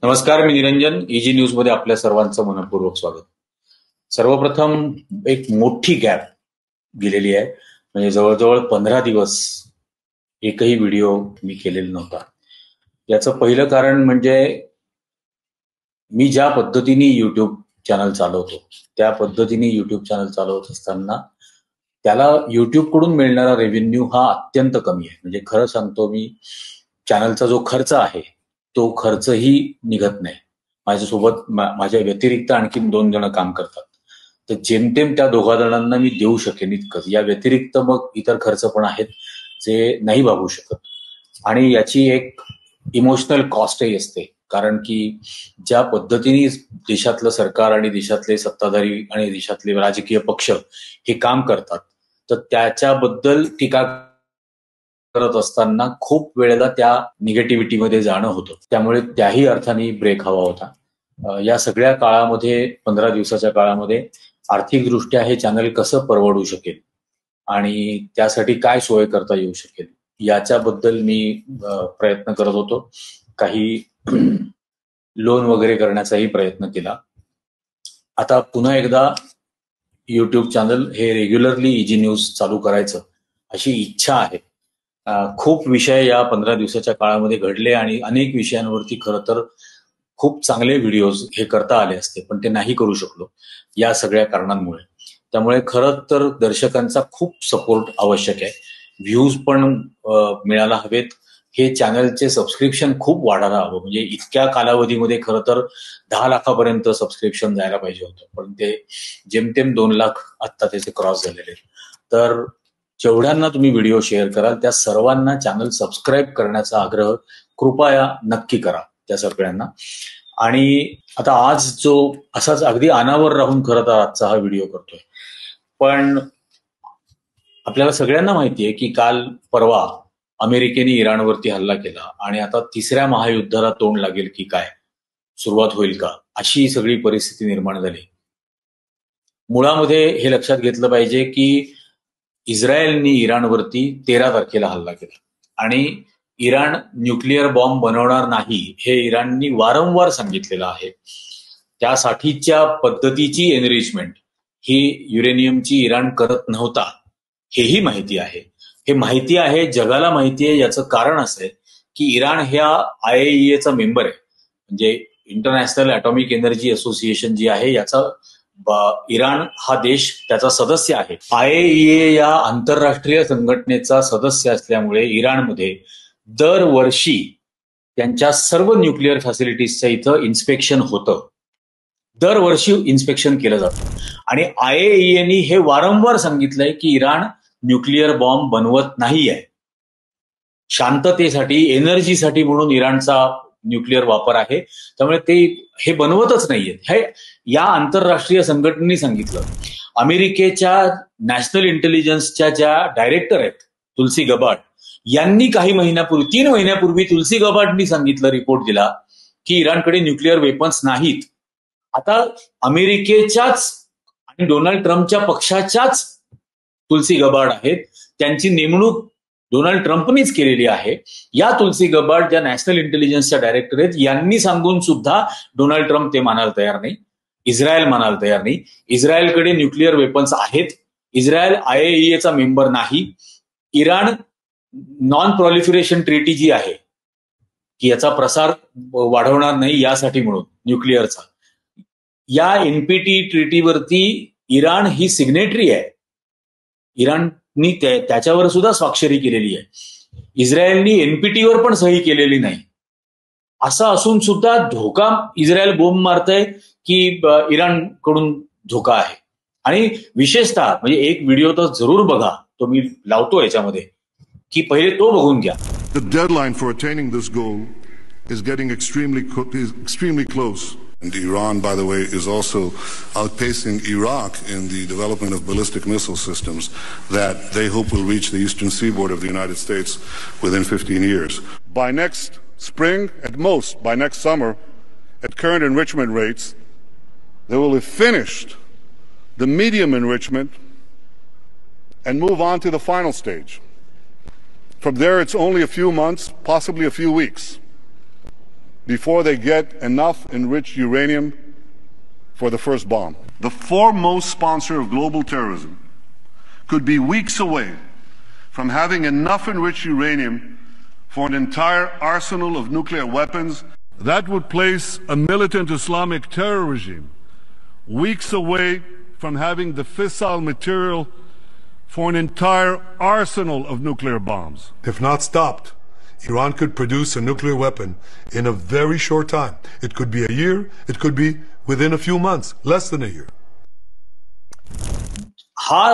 नमस्कार, मी Niranjan. Easy news मध्ये आपल्या सर्वांचं मनपूर्वक स्वागत. सर्वप्रथम एक मोठी गॅप गेलेली आहे, म्हणजे जवळजवळ 15 दिवस एकही व्हिडिओ मी केलेला नव्हता. याचं पहिलं कारण म्हणजे मी ज्या पद्धतीने युट्यूब चॅनल चालवतो त्या पद्धतीने युट्यूब चॅनल चालवत असताना त्याला युट्यूब कडून मिळणारा रेव्हेन्यू हा अत्यंत कमी आहे. म्हणजे खरं सांगतो, मी चॅनलचा जो खर्च आहे तो खर्चही निघत नाही. माझ्यासोबत माझ्या व्यतिरिक्त आणखी 2 जण काम करतात, तर जेमतेम त्या 2 जणांना मी देऊ शकेन इतकंच. या व्यतिरिक्त मग इतर खर्च पण आहेत जे नाही भागू शकत, आणि याची एक इमोशनल कॉस्टही असते. कारण की ज्या पद्धतीने देशातलं सरकार आणि देशातले सत्ताधारी आणि देशातले राजकीय पक्ष हे काम करतात, तर त्याच्याबद्दल टीका करत असताना खूप वेळेला त्या निगेटिव्हिटीमध्ये जाणं होतं. त्यामुळे त्याही अर्थाने ब्रेक हवा होता. या सगळ्या काळामध्ये, 15 दिवसाच्या काळामध्ये आर्थिकदृष्ट्या हे चॅनल कसं परवडू शकेल आणि त्यासाठी काय सोय करता येऊ शकेल याच्याबद्दल मी प्रयत्न करत होतो. काही लोन वगैरे करण्याचाही प्रयत्न केला. आता पुन्हा एकदा युट्यूब चॅनल हे रेग्युलरली इजी न्यूज चालू करायचं अशी इच्छा आहे. खूप विषय या 15 दिवसाच्या काळामध्ये घडले आणि अनेक विषयांवरती खरं तर खूप चांगले व्हिडिओज हे करता आले असते, पण ते नाही करू शकलो या सगळ्या कारणांमुळे. त्यामुळे खरं तर दर्शकांचा खूप सपोर्ट आवश्यक आहे. व्ह्यूज पण मिळायला हवेत. हे चॅनलचे सबस्क्रिप्शन खूप वाढायला हवं. म्हणजे इतक्या कालावधीमध्ये खरं तर 10 लाखापर्यंत सबस्क्रिप्शन जायला पाहिजे होतं, पण ते जेमतेम 2 लाख आत्ता त्याचे क्रॉस झालेले. तर जेवढ्यांना तुम्ही व्हिडिओ शेअर कराल त्या सर्वांना चॅनल सबस्क्राईब करण्याचा आग्रह कृपया नक्की करा त्या सगळ्यांना. आणि आता आज जो असाच अगदी अनावर राहून खरं तर आजचा हा व्हिडिओ करतोय, पण आपल्याला सगळ्यांना माहितीये की काल परवा अमेरिकेने इराणवरती हल्ला केला आणि आता 3ऱ्या महायुद्धाला तोंड लागेल की काय, सुरुवात होईल का, अशी सगळी परिस्थिती निर्माण झाली. मुळामध्ये हे लक्षात घेतलं पाहिजे की इस्रायलनी इराणवरती 13 तारखेला हल्ला केला आणि इराण न्यूक्लिअर बॉम्ब बनवणार नाही हे इराणनी वारंवार सांगितलेलं आहे. त्यासाठीच्या पद्धतीची एनरिचमेंट ही युरेनियमची इराण करत नव्हता हेही माहिती आहे. हे माहिती आहे, जगाला माहिती आहे. याचं कारण असं आहे की इराण ह्या IAEA मेंबर आहे, म्हणजे इंटरनॅशनल ॲटॉमिक एनर्जी असोसिएशन जी आहे याचा इराण हा देश त्याचा सदस्य आहे. IAEA या आंतरराष्ट्रीय संघटनेचा सदस्य असल्यामुळे इराणमध्ये दरवर्षी त्यांच्या सर्व न्यूक्लिअर फॅसिलिटीजच्या इथं इन्स्पेक्शन होतं. दरवर्षी इन्स्पेक्शन केलं जातं आणि IAEAनी हे वारंवार सांगितलंय की इराण न्यूक्लिअर बॉम्ब बनवत नाहीये. शांततेसाठी, एनर्जीसाठी म्हणून इराणचा न्यूक्लिअर वापर आहे, त्यामुळे ते हे बनवतच नाहीये. हे या आंतरराष्ट्रीय संघटनेने सांगितलं. अमेरिकेच्या नॅशनल इंटेलिजन्सच्या ज्या डायरेक्टर आहेत तुलसी गबार्ड यांनी काही महिन्यापूर्वी, 3 महिन्यापूर्वी तुलसी गबार्डनी सांगितलं, रिपोर्ट दिला की इराणकडे न्यूक्लिअर वेपन्स नाहीत. आता अमेरिकेच्याच आणि डोनाल्ड ट्रम्पच्या पक्षाच्याच तुलसी गबार्ड आहेत, त्यांची नेमणूक डोनाल्ड ट्रम्पनीच केलेली आहे. या तुलसी गबार्ड ज्या नॅशनल इंटेलिजन्सच्या डायरेक्टर आहेत यांनी सांगून सुद्धा डोनाल्ड ट्रम्प ते मानायला तयार नाही, इस्रायल मानायला तयार नाही. इस्रायलकडे न्यूक्लिअर वेपन्स आहेत. इस्रायल IAEA मेंबर नाही. इराण नॉन प्रॉलिफरेशन ट्रीटी जी आहे की याचा प्रसार वाढवणार नाही यासाठी म्हणून न्यूक्लिअरचा, या NPT ट्रीटीवरती इराण ही सिग्नेटरी आहे. इराणनी त्याच्यावर सुद्धा स्वाक्षरी केलेली आहे. इस्रायलनी NPTवर पण सही केलेली नाही. असं असून सुद्धा धोका इस्रायल बोंब मारतंय की इराणकडून धोका आहे. आणि विशेषतः म्हणजे एक व्हिडिओ तर जरूर बघा, तो मी लावतो याच्यामध्ये, की पहिले तो बघून घ्या. The deadline for attaining this goal is getting extremely close. And Iran, by the way, is also outpacing Iraq in the development of ballistic missile systems that they hope will reach the eastern seaboard of the United States within 15 years. By next spring, at most, by next summer, at current enrichment rates, they will have finished the medium enrichment and move on to the final stage. From there, it's only a few months, possibly a few weeks, before they get enough enriched uranium for the first bomb. The foremost sponsor of global terrorism could be weeks away from having enough enriched uranium for an entire arsenal of nuclear weapons. That would place a militant Islamic terror regime weeks away from having the fissile material for an entire arsenal of nuclear bombs. If not stopped, Iran could produce a nuclear weapon in a very short time. It could be a year, it could be within a few months, less than a year. हा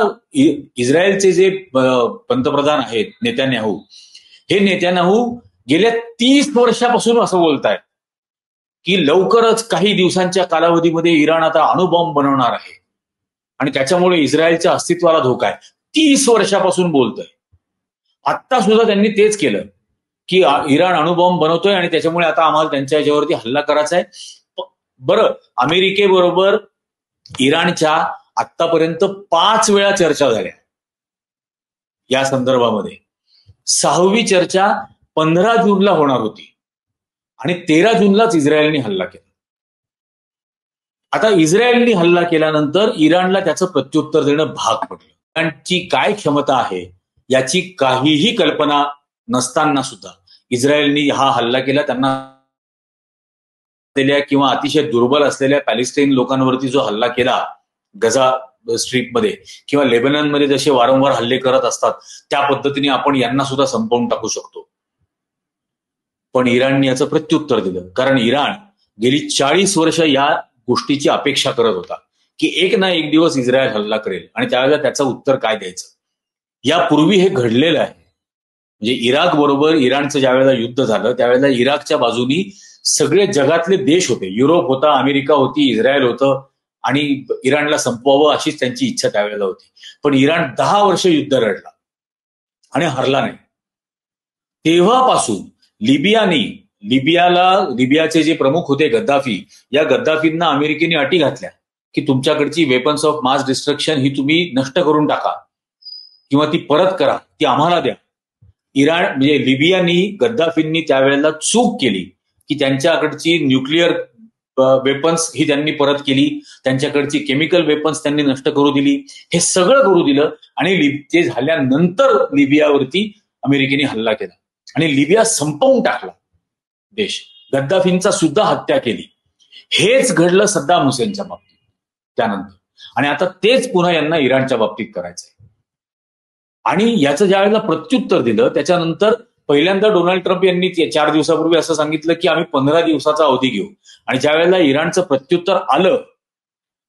इस्रायलचे जे पंतप्रधान आहेत नेत्यान्याहू, हे नेत्यान्याहू गेल्या 30 वर्षापासून असं बोलतायत की लवकरच काही दिवसांच्या कालावधीमध्ये इराण आता अणुबॉम्ब बनवणार आहे आणि त्याच्यामुळे इस्रायलच्या अस्तित्वाला धोका आहे. 30 वर्षापासून बोलतोय. आत्ता सुद्धा त्यांनी तेच केलं की इराण अणुबॉम्ब बनवतोय आणि त्याच्यामुळे आता आम्हाला त्यांच्या याच्यावरती हल्ला करायचा आहे. बरं, अमेरिकेबरोबर इराणच्या आतापर्यंत 5 वेळा चर्चा झाल्या या संदर्भामध्ये. 6वी चर्चा 15 जूनला होणार होती आणि 13 जूनलाच इस्रायलने हल्ला केला. आता इस्रायलने हल्ला केल्यानंतर इराणला त्याचं प्रत्युत्तर देणं भाग पडलं. इराणची काय क्षमता आहे याची काहीही कल्पना नसताना सुद्धा इस्रायलनी हा हल्ला केला. त्यांना किंवा अतिशय दुर्बल असलेल्या पॅलेस्टाईन लोकांवरती जो हल्ला केला गझा स्ट्रीपमध्ये किंवा लेबननमध्ये जसे वारंवार हल्ले करत असतात त्या पद्धतीने आपण यांना सुद्धा संपवून टाकू शकतो. पण इराणने याचं प्रत्युत्तर दिलं, कारण इराण गेली 40 वर्ष या गोष्टीची अपेक्षा करत होता की एक ना एक दिवस इस्रायल हल्ला करेल आणि त्यावेळेला त्याचं उत्तर काय द्यायचं. यापूर्वी हे घडलेलं आहे. म्हणजे इराक बरोबर इराणचं ज्यावेळेला युद्ध झालं त्यावेळेला इराकच्या बाजूनी सगळे जगातले देश होते. युरोप होता, अमेरिका होती, इस्रायल होतं आणि इराणला संपवावं अशीच त्यांची इच्छा त्यावेळेला होती. पण इराण 10 वर्ष युद्ध लढला आणि हरला नाही. तेव्हापासून लिबियाचे जे प्रमुख होते गद्दाफी, या गद्दाफींना अमेरिकेने अटी घातल्या की तुमच्याकडची वेपन्स ऑफ मास डिस्ट्रक्शन ही तुम्ही नष्ट करून टाका किंवा ती परत करा, ती आम्हाला द्या. इराण म्हणजे लिबियानी गद्दाफींनी त्यावेळेला चूक केली की त्यांच्याकडची न्यूक्लिअर वेपन्स ही त्यांनी परत केली, त्यांच्याकडची केमिकल वेपन्स त्यांनी नष्ट करू दिली. हे सगळं करू दिलं आणि ते झाल्यानंतर लिबियावरती अमेरिकेने हल्ला केला आणि लिबिया संपवून टाकला देश. गद्दाफींचा सुद्धा हत्या केली. हेच घडलं सद्दाम हुसेनच्या बाबतीत त्यानंतर, आणि आता तेच पुन्हा यांना इराणच्या बाबतीत करायचंय. आणि याचं ज्यावेळेला प्रत्युत्तर दिलं त्याच्यानंतर पहिल्यांदा डोनाल्ड ट्रम्प यांनी 4 दिवसापूर्वी असं सांगितलं की आम्ही 15 दिवसाचा अवधी घेऊ. आणि ज्यावेळेला इराणचं प्रत्युत्तर आलं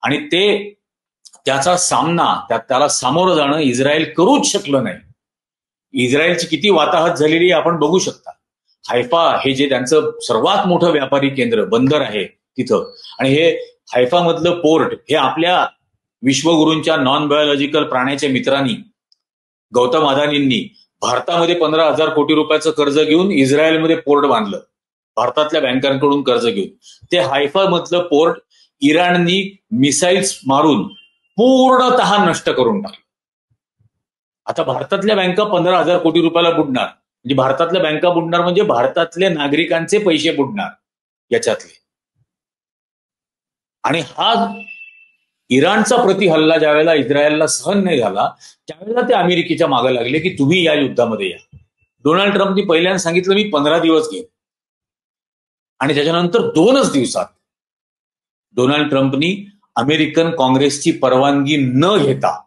आणि त्याचा सामना त्याला सामोरं जाणं इस्रायल करूच शकलं नाही. इस्रायलची किती वाताहत झालेली आपण बघू शकता. हैफा हे जे त्यांचं सर्वात मोठं व्यापारी केंद्र बंदर आहे तिथं, आणि हे हैफा मधलं पोर्ट हे आपल्या विश्वगुरूंच्या नॉन बायोलॉजिकल प्राण्याच्या मित्रांनी गौतम अदानींनी भारतामध्ये 15,000 कोटी रुपयाचं कर्ज घेऊन इस्रायलमध्ये पोर्ट बांधलं, भारतातल्या बँकांकडून कर्ज घेऊन. ते हैफा मधलं पोर्ट इराणनी मिसाईल्स मारून पूर्णतः नष्ट करून टाकलं. आता भारतातल्या बँका 15,000 कोटी रुपयाला बुडणार, म्हणजे भारतातल्या बँका बुडणार म्हणजे भारतातल्या नागरिकांचे पैसे बुडणार याच्यातले. आणि हा इराणचा प्रति हल्ला ज्यावेळेला इस्रायलला सहन नाही झाला त्यावेळेला ते अमेरिकेच्या मागे लागले की तुम्ही या युद्धामध्ये या. डोनाल्ड ट्रम्पनी पहिल्यांदा सांगितलं मी 15 दिवस घेईन, आणि त्याच्यानंतर 2च दिवसात डोनाल्ड ट्रम्पनी अमेरिकन काँग्रेसची परवानगी न घेता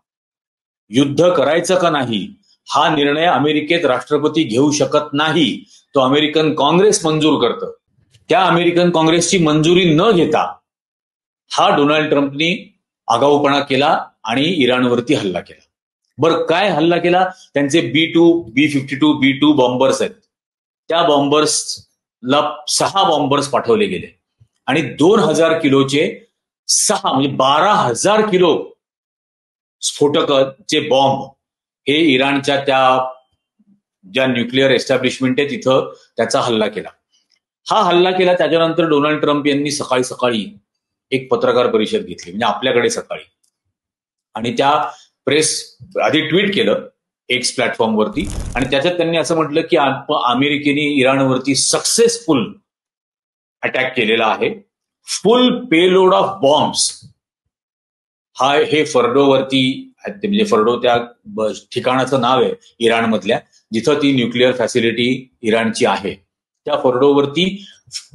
युद्ध करायचं का नाही हा निर्णय अमेरिकेत राष्ट्रपती घेऊ शकत नाही, तो अमेरिकन काँग्रेस मंजूर करतं. त्या अमेरिकन काँग्रेसची मंजुरी न घेता हा डोनाल्ड ट्रम्पनी आगाऊपणा केला आणि इराणवरती हल्ला केला. बरं, काय हल्ला केला? त्यांचे B-2, B-52, B-2 बॉम्बर्स आहेत, त्या बॉम्बर्सला 6 बॉम्बर्स पाठवले गेले आणि 2,000 किलोचे 6 म्हणजे 12,000 किलो स्फोटकाचे बॉम्ब हे इराणच्या त्या ज्या न्यूक्लिअर एस्टॅब्लिशमेंट आहे तिथं त्याचा हल्ला केला. हा हल्ला केला त्याच्यानंतर डोनाल्ड ट्रम्प यांनी सकाळी एक पत्रकार परिषद घेतली, म्हणजे आपल्याकडे सकाळी, आणि त्या प्रेस आधी ट्विट केलं एक्स प्लॅटफॉर्मवरती, आणि त्याच्यात त्यांनी असं म्हटलं की अमेरिकेने इराणवरती सक्सेसफुल अटॅक केलेला आहे. फुल पेलोड ऑफ बॉम्ब्स हे फर्डोवरती, म्हणजे फर्डो त्या ठिकाणाचं नाव आहे इराणमधल्या, जिथं ती न्यूक्लिअर फॅसिलिटी इराणची आहे, त्या फर्डोवरती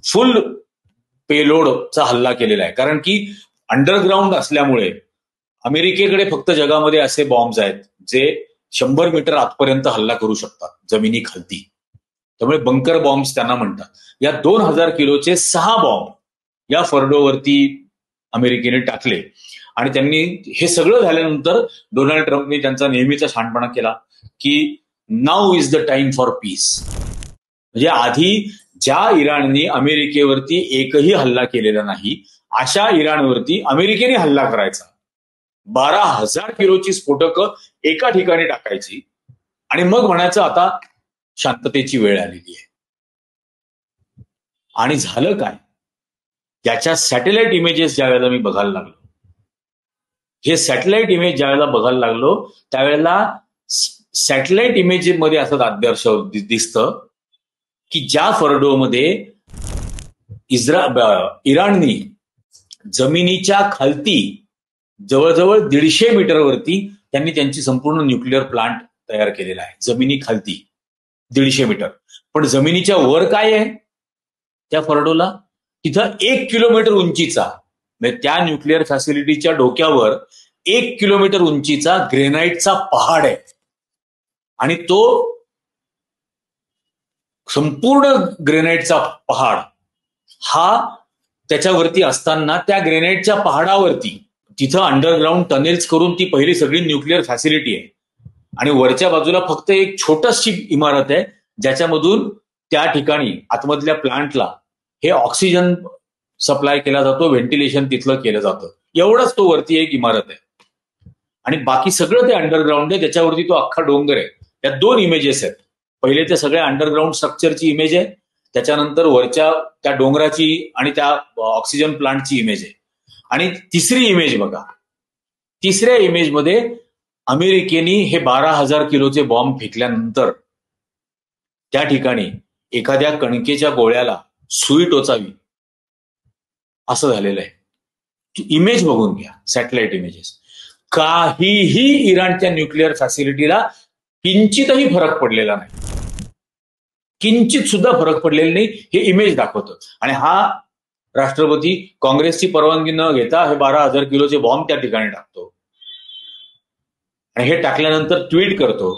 फुल पेलोडचा हल्ला केलेला आहे. कारण की अंडरग्राऊंड असल्यामुळे अमेरिकेकडे फक्त जगामध्ये असे बॉम्ब्स आहेत जे 100 मीटर आतपर्यंत हल्ला करू शकतात जमिनी खालती. त्यामुळे बंकर बॉम्ब्स त्यांना म्हणतात. या 2000 किलोचे 6 बॉम्ब या फर्डोवरती अमेरिकेने टाकले. आणि त्यांनी हे सगळं झाल्यानंतर डोनाल्ड ट्रम्पने त्यांचा नेहमीचा शहाणपणा केला की now is the time for piece. म्हणजे आधी ज्या इराणने अमेरिकेवरती एकही हल्ला केलेला नाही अशा इराणवरती अमेरिकेने हल्ला करायचा. 12,000 किलोची स्फोटकं एका ठिकाणी टाकायची आणि मग म्हणायचं आता शांततेची वेळ आलेली आहे. आणि झालं काय, याच्या सॅटेलाइट इमेजेस ज्या वेळेला मी बघायला लागलो, हे सॅटेलाइट इमेज ज्या वेळेला बघायला लागलो त्यावेळेला सॅटेलाइट इमेज मध्ये असं आदर्श दिसतं की ज्या फर्डोमध्ये इराणनी जमिनीच्या खालती जवळजवळ 150 मीटरवरती त्यांनी त्यांची संपूर्ण न्यूक्लिअर प्लांट तयार केलेला आहे. जमिनी खालती 150 मीटर. पण जमिनीच्या वर काय आहे त्या फर्डोला, तिथं 1 किलोमीटर उंचीचा, म्हणजे त्या न्यूक्लिअर फॅसिलिटीच्या डोक्यावर 1 किलोमीटर उंचीचा ग्रेनाइटचा पहाड आहे. आणि तो संपूर्ण ग्रेनाइटचा पहाड हा त्याच्यावरती असताना त्या ग्रेनाइटच्या पहाडावरती तिथं अंडरग्राऊंड टनेल्स करून ती पहिली सगळी न्यूक्लिअर फॅसिलिटी आहे. आणि वरच्या बाजूला फक्त एक छोटीशी इमारत आहे ज्याच्यामधून त्या ठिकाणी आतमधल्या प्लांटला हे ऑक्सिजन सप्लाय केला जातो, व्हेंटिलेशन तिथलं केलं जातं. एवढंच तो वरती एक इमारत आहे. आणि बाकी सगळं ते अंडरग्राऊंड आहे, त्याच्यावरती तो अख्खा डोंगर आहे. या 2 इमेजेस आहेत. पहिले ते सगळ्या अंडरग्राऊंड स्ट्रक्चरची इमेज आहे, त्याच्यानंतर वरच्या त्या डोंगराची आणि त्या ऑक्सिजन प्लांटची इमेज आहे. आणि तिसरी इमेज बघा, तिसऱ्या इमेजमध्ये अमेरिकेने हे 12,000 किलोचे बॉम्ब फेकल्यानंतर त्या ठिकाणी एखाद्या कणकेच्या गोळ्याला सुई टोचावी असं झालेलं आहे. इमेज बघून घ्या, सॅटेलाइट इमेजेस. काहीही इराणच्या न्यूक्लिअर फॅसिलिटीला किंचितही फरक पडलेला नाही, किंचित सुद्धा फरक पडलेला नाही, हे इमेज दाखवतं. आणि हा राष्ट्रपती काँग्रेसची परवानगी न घेता हे 12,000 किलोचे बॉम्ब त्या ठिकाणी टाकतो. आणि हे टाकल्यानंतर ट्विट करतो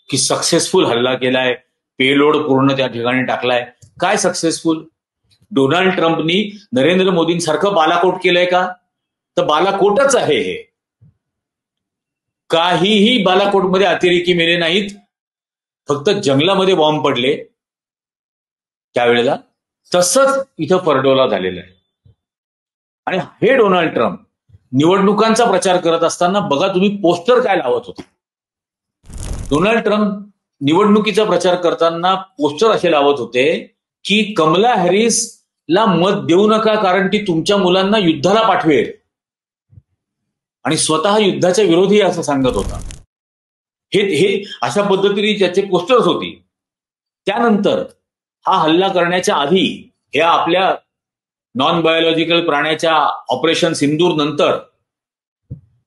की सक्सेसफुल हल्ला केलाय, पेलोड पूर्ण त्या ठिकाणी टाकलाय. काय सक्सेसफुल? डोनाल्ड ट्रम्पनी नरेंद्र मोदींसारखं बालाकोट केलंय का? तर बालाकोटच आहे हे. काहीही बालाकोटमध्ये अतिरेकी मेले नाहीत, फक्त जंगलामध्ये बॉम्ब पडले त्यावेळेला. तसंच इथं फर्डोला झालेलं आहे. आणि हे डोनाल्ड ट्रम्प निवडणुकांचा प्रचार करत असताना बघा तुम्ही पोस्टर काय लावत होते. डोनाल्ड ट्रम्प निवडणुकीचा प्रचार करताना पोस्टर असे लावत होते की कमला हॅरिसला मत देऊ नका कारण ती तुमच्या मुलांना युद्धाला पाठवेल, आणि स्वतः युद्धाच्या विरोधी असं सांगत होता. हे अशा पद्धतीने त्याचे पोस्टर्स होती. त्यानंतर हा हल्ला करण्याच्या आधी हे आपल्या नॉन बायोलॉजिकल प्राण्याच्या ऑपरेशन सिंदूर नंतर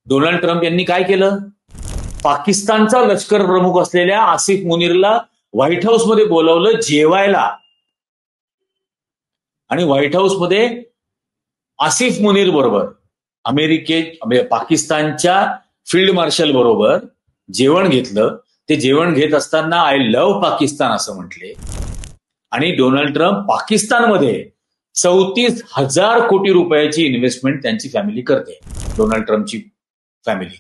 डोनाल्ड ट्रम्प यांनी काय केलं? पाकिस्तानचा लष्कर प्रमुख असलेल्या आसिफ मुनीरला व्हाईट हाऊसमध्ये बोलावलं जेवायला. आणि व्हाईट हाऊसमध्ये आसिफ मुनीर बरोबर पाकिस्तानच्या फील्ड मार्शल बरोबर जेवण घेतलं. ते जेवण घेत असताना आय लव्ह पाकिस्तान असं म्हटले. आणि डोनाल्ड ट्रम्प पाकिस्तानमध्ये 34,000 कोटी रुपयाची इन्व्हेस्टमेंट त्यांची फॅमिली करते. डोनाल्ड ट्रम्पची फॅमिली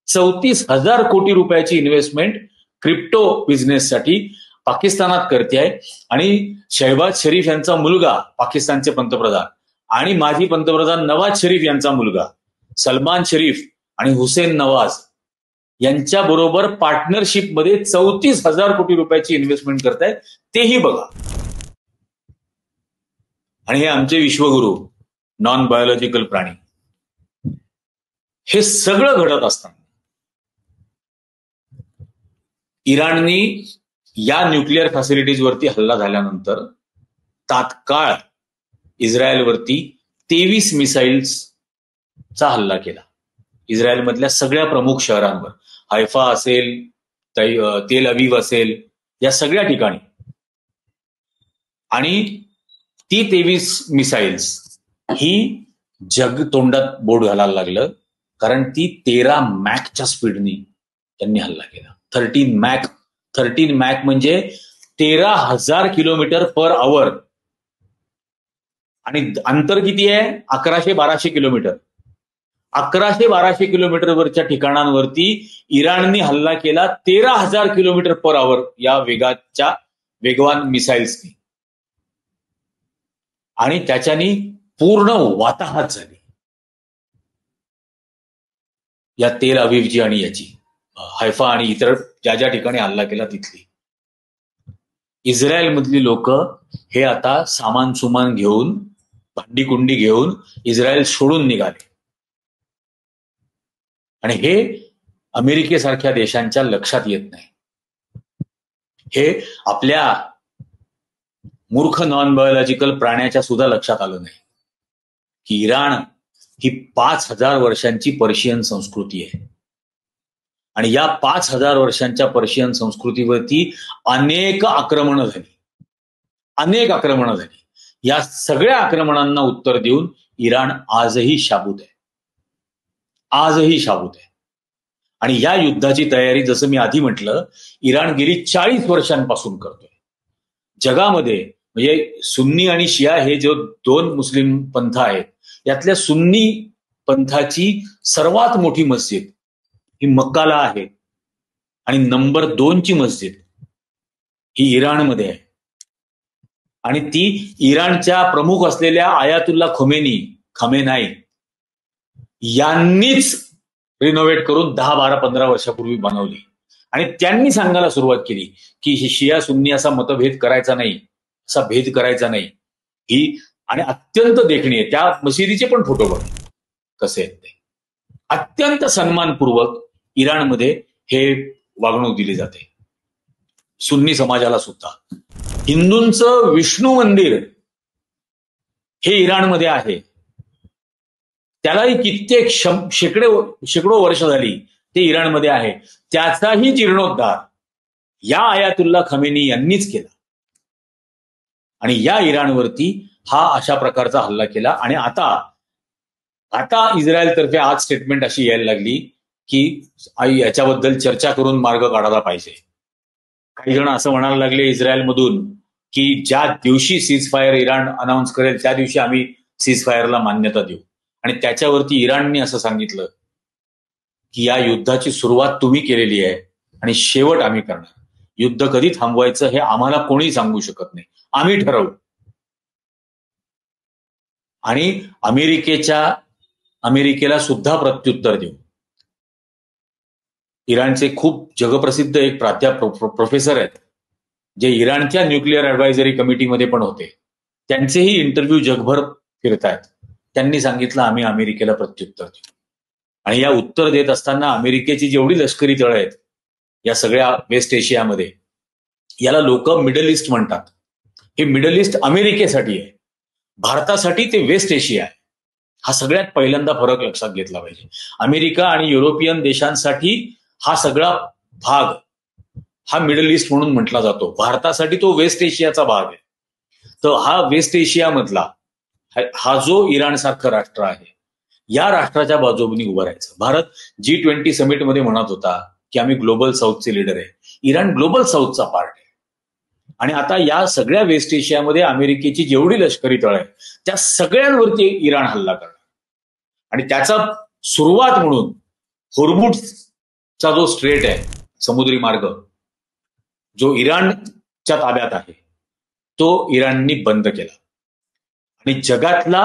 34,000 कोटी रुपयाची इन्व्हेस्टमेंट क्रिप्टो बिझनेससाठी पाकिस्तानात करते आहे. आणि शहबाज शरीफ यांचा मुलगा पाकिस्तानचे पंतप्रधान आणि माजी पंतप्रधान नवाज शरीफ यांचा मुलगा सलमान शरीफ आणि हुसेन नवाज यांच्या बरोबर पार्टनरशिपमध्ये 34,000 कोटी रुपयाची इन्व्हेस्टमेंट करतायत. तेही बघा. आणि हे आमचे विश्वगुरू नॉन बायोलॉजिकल प्राणी. हे सगळं घडत असताना इराणनी या न्यूक्लिअर फॅसिलिटीजवरती हल्ला झाल्यानंतर तात्काळ इस्रायलवरती 23 मिसाईल्सचा हल्ला केला. इस्रायलमधल्या सगळ्या प्रमुख शहरांवर, हैफा असेल, तेल अवीव असेल, या सगळ्या ठिकाणी. आणि ती 23 मिसाईल्स ही जग तोंडात बोट घालायला लागलं, कारण ती 13 मॅकच्या स्पीडनी त्यांनी हल्ला केला. 13 मॅक म्हणजे 13,000 किलोमीटर पर आवर. आणि अंतर किती आहे? 1100-1200 किलोमीटर. 1100-1200 किलोमीटरवरच्या ठिकाणांवरती इराणने हल्ला केला 13,000 किलोमीटर पर आवर या वेगवान मिसाईल्सनी. आणि त्याच्यानी पूर्ण वाताहत झाली या तेल अवीवची आणि याची, हैफा आणि इतर ज्या ज्या ठिकाणी हल्ला केला तिथली. इस्रायलमधली लोक हे आता सामान सुमान घेऊन, भांडी कुंडी घेऊन इस्रायल सोडून निघाले. आणि हे अमेरिकेसारख्या देशांच्या लक्षात येत नाही. हे आपल्या मूर्ख नॉन बायोलॉजिकल प्राण्याच्या सुद्धा लक्षात आलं नाही की इराण ही 5,000 वर्षांची पर्शियन संस्कृती आहे. आणि या 5,000 वर्षांच्या पर्शियन संस्कृतीवरती अनेक आक्रमणं झाली. या सगळ्या आक्रमणांना उत्तर देऊन इराण आजही शाबूत आहे. आणि या युद्धाची तयारी, जसं मी आधी म्हटलं, इराण गेली 40 वर्षांपासून करतोय. जगामध्ये म्हणजे सुन्नी आणि शिया हे जो 2 मुस्लिम पंथ आहेत, यातल्या सुन्नी पंथाची सर्वात मोठी मस्जिद ही मक्काला आहे. आणि नंबर 2 ची मस्जिद ही इराणमध्ये आहे. आणि ती इराणच्या प्रमुख असलेल्या आयातुल्ला खमेनाई यांनीच रिनोव्हेट करून 10, 12, 15 वर्षापूर्वी बनवली. आणि त्यांनी सांगायला सुरुवात केली की शिया सुन्नी असा मतभेद करायचा नाही, असा भेद करायचा नाही. ही आणि अत्यंत देखणी आहे. त्या मशिदीचे पण फोटो बघ कसे आहेत ते. अत्यंत सन्मानपूर्वक इराणमध्ये हे वागणूक दिली जाते, सुन्नी समाजाला सुद्धा. हिंदूंचं विष्णू मंदिर हे इराणमध्ये आहे, त्यालाही कित्येक शेकडो वर्ष झाली ते इराणमध्ये आहे. त्याचाही जीर्णोद्धार या आयातुल्ला खमेनी यांनीच केला. आणि या इराणवरती हा अशा प्रकारचा हल्ला केला. आणि आता इस्रायलतर्फे आज स्टेटमेंट अशी यायला लागली की याच्याबद्दल चर्चा करून मार्ग काढायला पाहिजे. काही जण असं म्हणायला लागले इस्रायलमधून की ज्या दिवशी सीज फायर इराण अनाऊन्स करेल त्या दिवशी आम्ही सीज फायरला मान्यता देऊ. आणि त्याच्यावरती इराणने असं सांगितलं की या युद्धाची सुरुवात तुम्ही केलेली आहे आणि शेवट आम्ही करणार. युद्ध कधी थांबवायचं हे आम्हाला कोणी सांगू शकत नाही, आम्ही ठरवू. आणि अमेरिकेला सुद्धा प्रत्युत्तर देऊ. इराणचे खूप जगप्रसिद्ध एक प्रोफेसर आहेत जे इराणच्या न्यूक्लिअर ऍडवायझरी कमिटीमध्ये पण होते. त्यांचेही इंटरव्ह्यू जगभर फिरतायत. त्यांनी सांगितलं आम्ही अमेरिकेला प्रत्युत्तर देऊ. आणि या उत्तर देत असताना अमेरिकेची जेवढी लष्करी तळ आहेत या सगळ्या वेस्ट एशियामध्ये, याला लोक मिडल ईस्ट म्हणतात. हे मिडल ईस्ट अमेरिकेसाठी आहे, भारतासाठी ते वेस्ट एशिया आहे. हा सगळ्यात पहिल्यांदा फरक लक्षात घेतला पाहिजे. अमेरिका आणि युरोपियन देशांसाठी हा सगळा भाग हा मिडल ईस्ट म्हणून म्हटला जातो. भारतासाठी तो वेस्ट एशियाचा भाग आहे. तर हा वेस्ट एशियामधला हा जो इराण सारखं राष्ट्र आहे, या राष्ट्राच्या बाजूने उभं राहायचं. भारत G20 समिटमध्ये म्हणत होता की आम्ही ग्लोबल साऊथचे लीडर आहे. इराण ग्लोबल साऊथचा पार्ट आहे. आणि आता या सगळ्या वेस्ट एशियामध्ये अमेरिकेची जेवढी लष्करी तळ आहे त्या सगळ्यांवरती इराण हल्ला करणार. आणि त्याचा सुरुवात म्हणून होर्मुझचा जो स्ट्रेट आहे, समुद्री मार्ग जो इराणच्या ताब्यात आहे, तो इराणनी बंद केला. आणि जगातला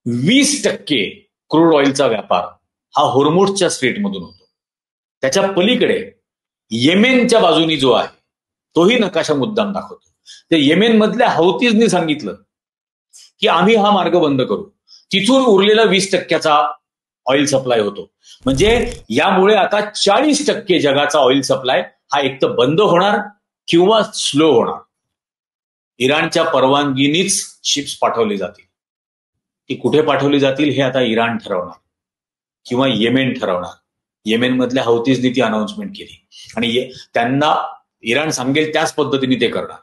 20% क्रूड ऑइलचा व्यापार हा होर्मुझच्या स्ट्रेटमधून होतो. त्याच्या पलीकडे येमेनच्या बाजूनी जो आहे तोही नकाशा मुद्दाम दाखवतो. ते येमेन मधल्या हौतीजनी सांगितलं की आम्ही हा मार्ग बंद करू. तिथून उरलेला 20%चा ऑइल सप्लाय होतो. म्हणजे यामुळे आता 40% जगाचा ऑइल सप्लाय हा एक तर बंद होणार किंवा स्लो होणार. इराणच्या परवानगीनीच शिप्स पाठवले जातील. ती कुठे पाठवली जातील हे आता इराण ठरवणार किंवा येमेन ठरवणार. येमेन मधल्या हौतीजनी ती अनाउन्समेंट केली आणि त्यांना इराण सांगेल त्याच पद्धतीने ते करणार.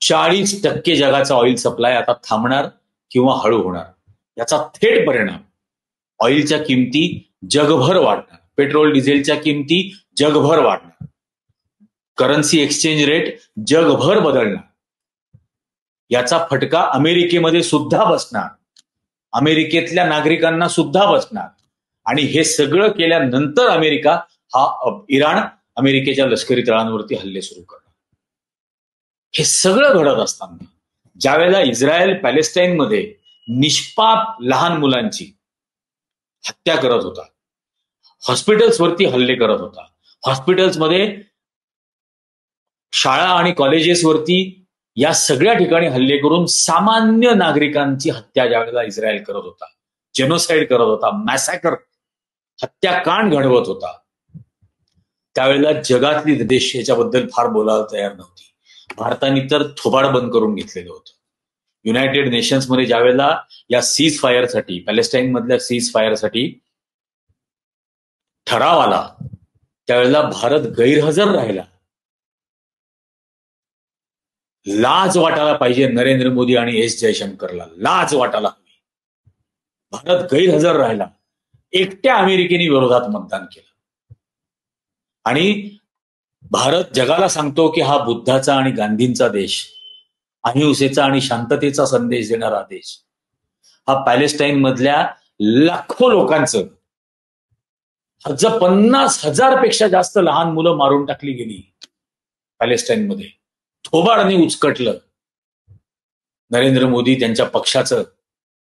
40% जगाचा ऑइल सप्लाय आता थांबणार किंवा हळू होणार. याचा थेट परिणाम ऑइलच्या किमती जगभर वाढणार, पेट्रोल डिझेलच्या किमती जगभर वाढणार, करन्सी एक्सचेंज रेट जगभर बदलणार. याचा फटका अमेरिकेमध्ये सुद्धा बसणार, अमेरिकेतल्या नागरिकांना सुद्धा बसणार. आणि हे सगळं केल्यानंतर इराण अमेरिकेच्या लष्करी तळांवरती हल्ले सुरू करणार. हे सगळं घडत असताना ज्यावेळेला इस्रायल पॅलेस्टाईनमध्ये निष्पाप लहान मुलांची हत्या करत होता, हॉस्पिटल्सवरती हल्ले करत होता, हॉस्पिटल्समध्ये, शाळा आणि कॉलेजेसवरती, या सगळ्या ठिकाणी हल्ले करून सामान्य नागरिकांची हत्या ज्यावेळेला इस्रायल करत होता, जेनोसाइड करत होता, मॅसॅकर, हत्याकांड घडवत होता, त्यावेळेला जगातली देश याच्याबद्दल फार बोलायला तयार नव्हती. भारताने तर थोबाड बंद करून घेतलेलं होतं. युनायटेड नेशन्समध्ये ज्यावेळेला या सीज फायरसाठी, पॅलेस्टाईन मधल्या सीज फायरसाठी ठराव आला त्यावेळेला भारत गैरहजर राहिला. लाज वाटायला पाहिजे नरेंद्र मोदी आणि एस जयशंकरला, लाज वाटायला हवी. भारत गैरहजर राहिला, एकट्या अमेरिकेने विरोधात मतदान केलं आणि भारत जगाला सांगतो की हा बुद्धाचा आणि गांधींचा देश, अहिंसेचा आणि शांततेचा संदेश देणारा देश. हा पॅलेस्टाईन मधल्या लाखो लोकांचं, 50,000 पेक्षा जास्त लहान मुलं मारून टाकली गेली पॅलेस्टाईनमध्ये. थोबाडाने उचकटलं नरेंद्र मोदी त्यांच्या पक्षाचं,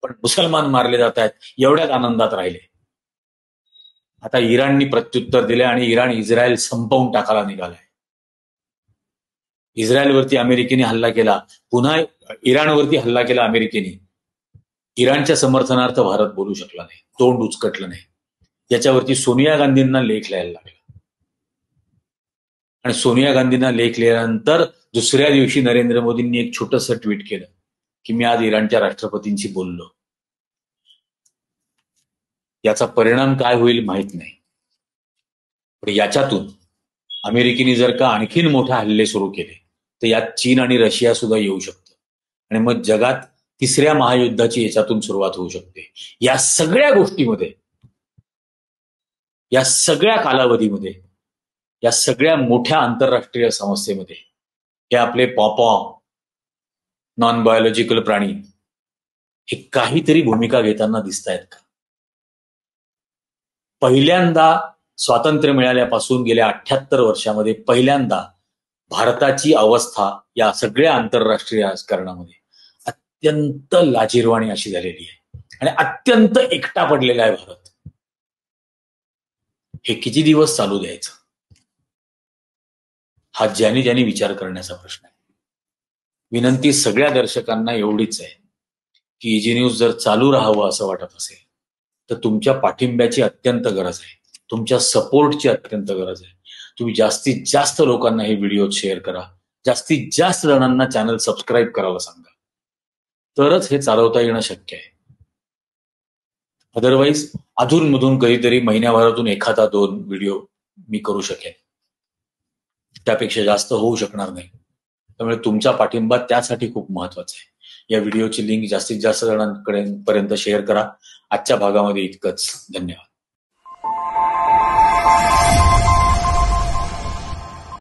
पण मुसलमान मारले जात आहेत एवढ्याच आनंदात राहिले. आता इराणनी प्रत्युत्तर दिले आणि इराण इस्रायल संपवून टाकायला निघालाय. इस्रायलवरती अमेरिकेने हल्ला केला, पुन्हा इराणवरती हल्ला केला अमेरिकेने. इराणच्या समर्थनार्थ भारत बोलू शकला नाही, तोंड उचकटलं नाही. याच्यावरती सोनिया गांधींना लेख लिहायला लागला आणि सोनिया गांधींना लेख लिहिल्यानंतर दुसऱ्या दिवशी नरेंद्र मोदींनी एक छोटंसं ट्विट केलं की मी आज इराणच्या राष्ट्रपतींशी बोललो. याचा परिणाम काय होईल माहित नाही, पण याच्यातून अमेरिकेने जर का आणखीन मोठे हल्ले सुरू केले तर यात चीन आणि रशिया सुद्धा येऊ शकतं आणि मग जगात तिसऱ्या महायुद्धाची याच्यातून सुरुवात होऊ शकते. या सगळ्या गोष्टीमध्ये, या सगळ्या कालावधीमध्ये, या सगळ्या मोठ्या आंतरराष्ट्रीय समस्येमध्ये हे आपले पॉपॉ नॉन बायोलॉजिकल प्राणी हे काहीतरी भूमिका घेताना दिसत आहेत का? पहिल्यांदा स्वातंत्र्य मिळाल्यापासून गेल्या 78 वर्षामध्ये पहिल्यांदा भारताची अवस्था या सगळ्या आंतरराष्ट्रीय राजकारणामध्ये अत्यंत लाजिरवाणी अशी झालेली आहे आणि अत्यंत एकटा पडलेला आहे भारत. हे किती दिवस चालू द्यायचं हा ज्याने ज्याने विचार करण्याचा प्रश्न आहे. विनंती सगळ्या दर्शकांना एवढीच आहे की इजी न्यूज जर चालू राहावं असं वाटत असेल तर तुमच्या पाठिंब्याची अत्यंत गरज आहे, तुमच्या सपोर्टची अत्यंत गरज आहे. तुम्ही जास्तीत जास्त लोकांना हे व्हिडिओ शेअर करा, जास्तीत जास्त जणांना चॅनल सबस्क्राईब करायला सांगा, तरच हे चालवता येणं शक्य आहे. अदरवाईज अधूनमधून कधीतरी महिन्याभरातून एखादा 2 व्हिडिओ मी करू शकेन, त्यापेक्षा जास्त होऊ शकणार नाही. त्यामुळे तुमचा पाठिंबा त्यासाठी खूप महत्वाचा आहे. या व्हिडिओची लिंक जास्तीत जास्त जणांपर्यंत शेअर करा. आजच्या भागामध्ये इतकंच. धन्यवाद.